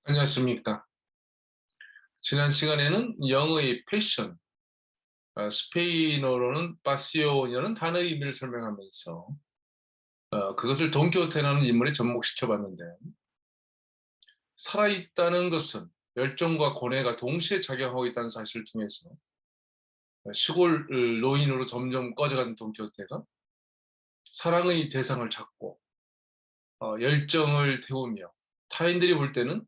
안녕하십니까. 지난 시간에는 영어의 패션, 스페인어로는 파시오이라는 단어의 의미를 설명하면서 그것을 돈키호테라는 인물에 접목시켜 봤는데, 살아있다는 것은 열정과 고뇌가 동시에 작용하고 있다는 사실을 통해서 시골 노인으로 점점 꺼져가는 돈키호테가 사랑의 대상을 찾고 열정을 태우며 타인들이 볼 때는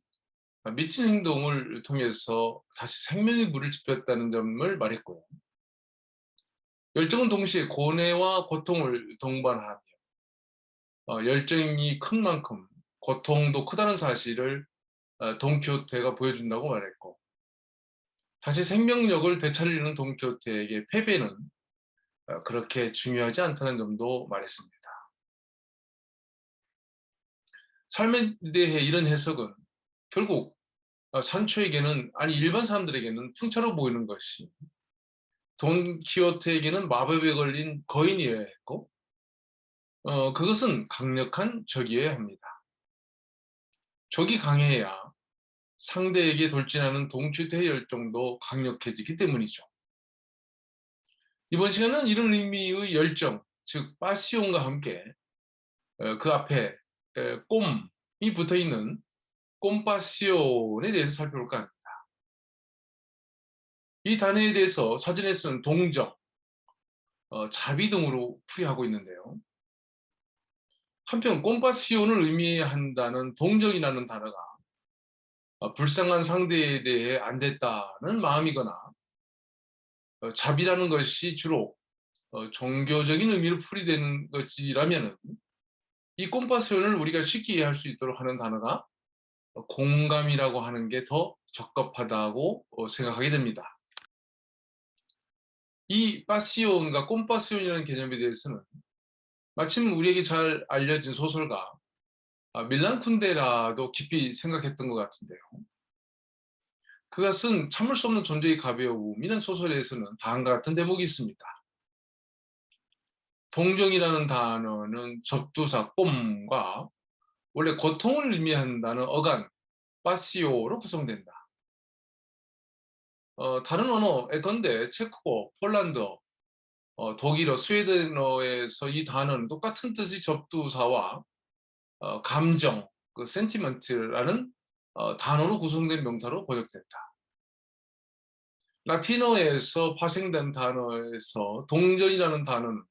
미친 행동을 통해서 다시 생명의 물을 지폈다는 점을 말했고요. 열정은 동시에 고뇌와 고통을 동반하며 열정이 큰 만큼 고통도 크다는 사실을 돈키호테가 보여준다고 말했고, 다시 생명력을 되찾으려는 돈키호테에게 패배는 그렇게 중요하지 않다는 점도 말했습니다. 삶에 대해 이런 해석은 결국 산초에게는, 아니 일반 사람들에게는 풍차로 보이는 것이 돈키호테에게는 마법에 걸린 거인이어야 했고, 그것은 강력한 적이어야 합니다. 적이 강해야 상대에게 돌진하는 동추대의 열정도 강력해지기 때문이죠. 이번 시간은 이런 의미의 열정, 즉 파시온과 함께 그 앞에 꼼이 붙어있는 꼼파시온에 대해서 살펴볼까 합니다. 이 단어에 대해서 사전에서는 동정, 자비 등으로 풀이하고 있는데요. 한편 꼼파시온을 의미한다는 동정이라는 단어가 불쌍한 상대에 대해 안 됐다는 마음이거나, 자비라는 것이 주로 종교적인 의미로 풀이되는 것이라면, 이 꼼파시온을 우리가 쉽게 이해할 수 있도록 하는 단어가 공감이라고 하는 게 더 적합하다고 생각하게 됩니다. 이 파시온과 꼼파시온이라는 개념에 대해서는 마침 우리에게 잘 알려진 소설가 밀란 쿤데라도 깊이 생각했던 것 같은데요. 그가 쓴 참을 수 없는 존재의 가벼움이라는 소설에서는 다음과 같은 대목이 있습니다. 동정이라는 단어는 접두사 꼼과 원래 고통을 의미한다는 어간 파시오로 구성된다. 다른 언어, 예컨대 체코, 폴란드어, 독일어, 스웨덴어에서 이 단어는 똑같은 뜻의 접두사와 감정, 그 센티먼트라는 단어로 구성된 명사로 번역된다. 라틴어에서 파생된 단어에서 동전이라는 단어는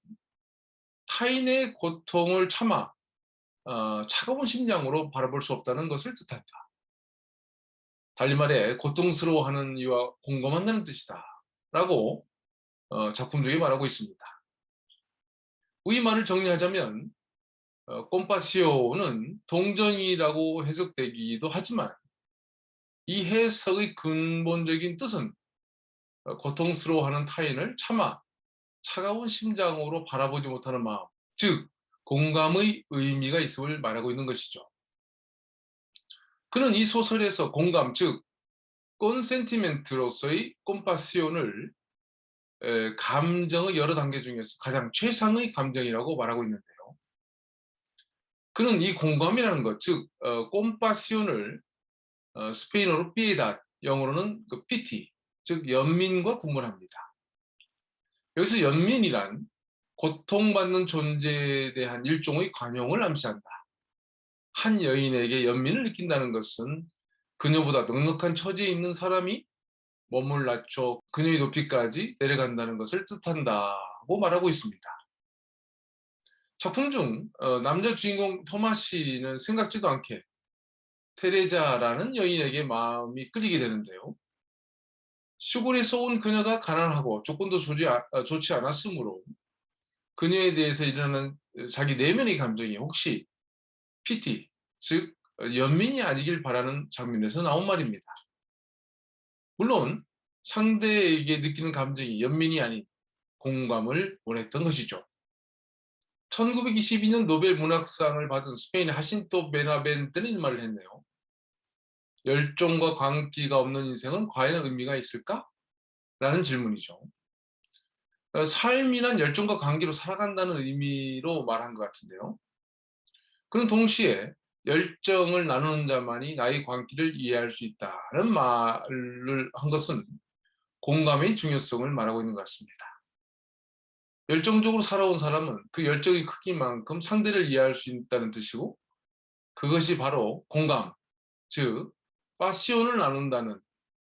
타인의 고통을 참아 차가운 심장으로 바라볼 수 없다는 것을 뜻한다. 달리 말해 고통스러워하는 이와 공감한다는 뜻이다 라고 작품 중에 말하고 있습니다. 우리말을 정리하자면 콤파시오는 동정이라고 해석되기도 하지만, 이 해석의 근본적인 뜻은 고통스러워하는 타인을 차마 차가운 심장으로 바라보지 못하는 마음, 즉 공감의 의미가 있음을 말하고 있는 것이죠. 그는 이 소설에서 공감, 즉 콘센티멘트로서의 콤파시온을 감정의 여러 단계 중에서 가장 최상의 감정이라고 말하고 있는데요. 그는 이 공감이라는 것, 즉 콤파시온을 스페인어로 피에다, 영어로는 그 피티, 즉 연민과 구분합니다. 여기서 연민이란 고통받는 존재에 대한 일종의 관용을 암시한다. 한 여인에게 연민을 느낀다는 것은 그녀보다 넉넉한 처지에 있는 사람이 몸을 낮춰 그녀의 높이까지 내려간다는 것을 뜻한다고 말하고 있습니다. 작품 중 남자 주인공 토마시는 생각지도 않게 테레자라는 여인에게 마음이 끌리게 되는데요. 시골에서 온 그녀가 가난하고 조건도 좋지 않았으므로 그녀에 대해서 일어나는 자기 내면의 감정이 혹시 피티, 즉 연민이 아니길 바라는 장면에서 나온 말입니다. 물론 상대에게 느끼는 감정이 연민이 아닌 공감을 원했던 것이죠. 1922년 노벨 문학상을 받은 스페인의 하신토 베나벤테는 이 말을 했네요. 열정과 광기가 없는 인생은 과연 의미가 있을까? 라는 질문이죠. 삶이란 열정과 관계로 살아간다는 의미로 말한 것 같은데요. 그는 동시에 열정을 나누는 자만이 나의 광기를 이해할 수 있다는 말을 한 것은 공감의 중요성을 말하고 있는 것 같습니다. 열정적으로 살아온 사람은 그 열정의 크기만큼 상대를 이해할 수 있다는 뜻이고, 그것이 바로 공감, 즉 파시온을 나눈다는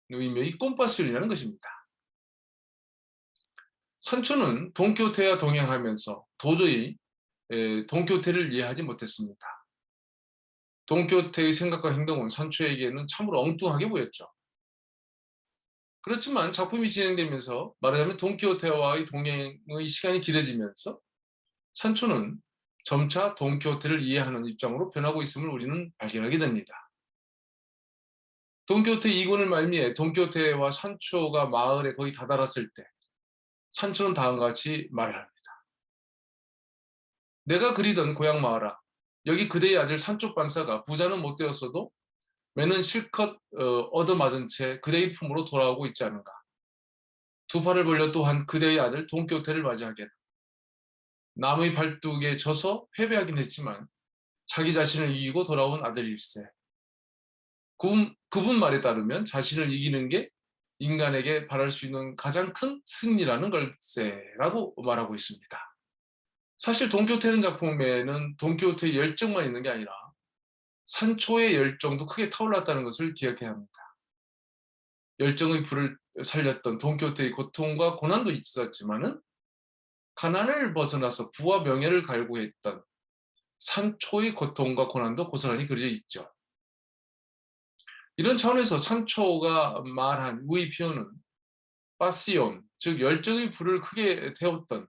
의미의 꼼파시온이라는 것입니다. 산초는 돈키호테와 동행하면서 도저히 돈키호테를 이해하지 못했습니다. 돈키호테의 생각과 행동은 산초에게는 참으로 엉뚱하게 보였죠. 그렇지만 작품이 진행되면서, 말하자면 돈키호테와의 동행의 시간이 길어지면서 산초는 점차 돈키호테를 이해하는 입장으로 변하고 있음을 우리는 발견하게 됩니다. 돈키호테 2권을 말미에 돈키호테와 산초가 마을에 거의 다다랐을 때 산초는 다음과 같이 말을 합니다. 내가 그리던 고향 마을아, 여기 그대의 아들 산초 반사가 부자는 못 되었어도 매는 실컷 얻어맞은 채 그대의 품으로 돌아오고 있지 않은가. 두 팔을 벌려 또한 그대의 아들 돈키호테를 맞이하게라. 남의 발뚝에 져서 패배하긴 했지만 자기 자신을 이기고 돌아온 아들일세. 그분 말에 따르면 자신을 이기는 게 인간에게 바랄 수 있는 가장 큰 승리라는 걸세라고 말하고 있습니다. 사실 돈키호테는 작품에는 돈키호테의 열정만 있는 게 아니라 산초의 열정도 크게 타올랐다는 것을 기억해야 합니다. 열정의 불을 살렸던 돈키호테의 고통과 고난도 있었지만은 가난을 벗어나서 부와 명예를 갈구했던 산초의 고통과 고난도 고스란히 그려져 있죠. 이런 차원에서 산초가 말한 우의 표현은 파시온, 즉 열정의 불을 크게 태웠던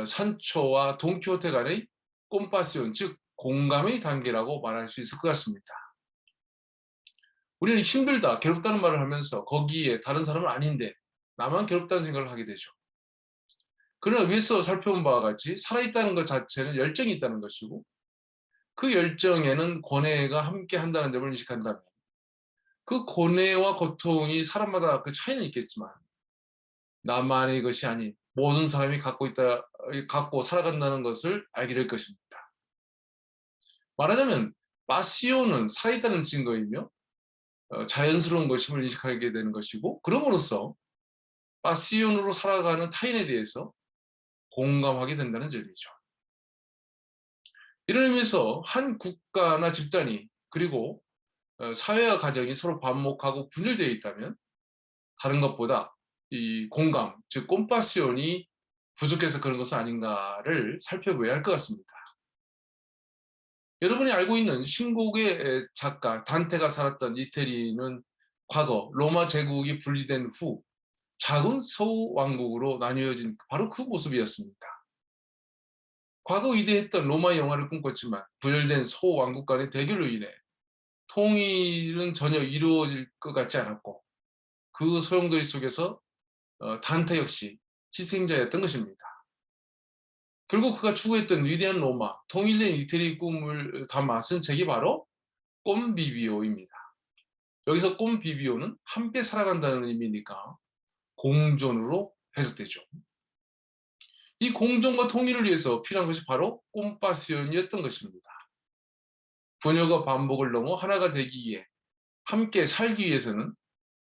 산초와 돈키호테 간의 꼼파시온, 즉 공감의 단계라고 말할 수 있을 것 같습니다. 우리는 힘들다, 괴롭다는 말을 하면서 거기에 다른 사람은 아닌데 나만 괴롭다는 생각을 하게 되죠. 그러나 위에서 살펴본 바와 같이 살아있다는 것 자체는 열정이 있다는 것이고, 그 열정에는 고뇌가 함께 한다는 점을 인식한다면 그 고뇌와 고통이 사람마다 그 차이는 있겠지만 나만의 것이 아닌 모든 사람이 갖고 살아간다는 것을 알게 될 것입니다. 말하자면 파시오는 살아있다는 증거이며 자연스러운 것임을 인식하게 되는 것이고, 그럼으로써 파시온으로 살아가는 타인에 대해서 공감하게 된다는 점이죠. 이런 의미에서 한 국가나 집단이, 그리고 사회와 가정이 서로 반목하고 분열되어 있다면 다른 것보다 이 공감, 즉 꼼파시온이 부족해서 그런 것은 아닌가를 살펴봐야 할 것 같습니다. 여러분이 알고 있는 신곡의 작가 단테가 살았던 이태리는 과거 로마 제국이 분리된 후 작은 소왕국으로 나뉘어진 바로 그 모습이었습니다. 과거 위대했던 로마의 영화를 꿈꿨지만 분열된 소왕국 간의 대결로 인해 통일은 전혀 이루어질 것 같지 않았고, 그 소용돌이 속에서 단테 역시 희생자였던 것입니다. 결국 그가 추구했던 위대한 로마, 통일된 이태리 꿈을 담아 쓴 책이 바로 꼼비비오입니다. 여기서 꼼비비오는 함께 살아간다는 의미니까 공존으로 해석되죠. 이 공존과 통일을 위해서 필요한 것이 바로 꼼파시온이었던 것입니다. 분열과 반복을 넘어 하나가 되기 위해, 함께 살기 위해서는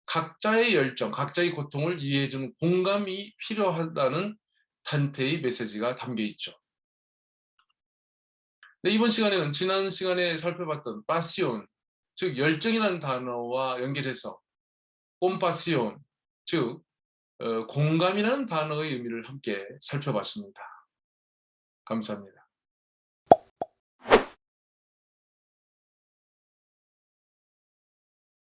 각자의 열정, 각자의 고통을 이해해주는 공감이 필요하다는 단테의 메시지가 담겨 있죠. 네, 이번 시간에는 지난 시간에 살펴봤던 파시온, 즉 열정이라는 단어와 연결해서 꼼파시온, 즉 공감이라는 단어의 의미를 함께 살펴봤습니다. 감사합니다.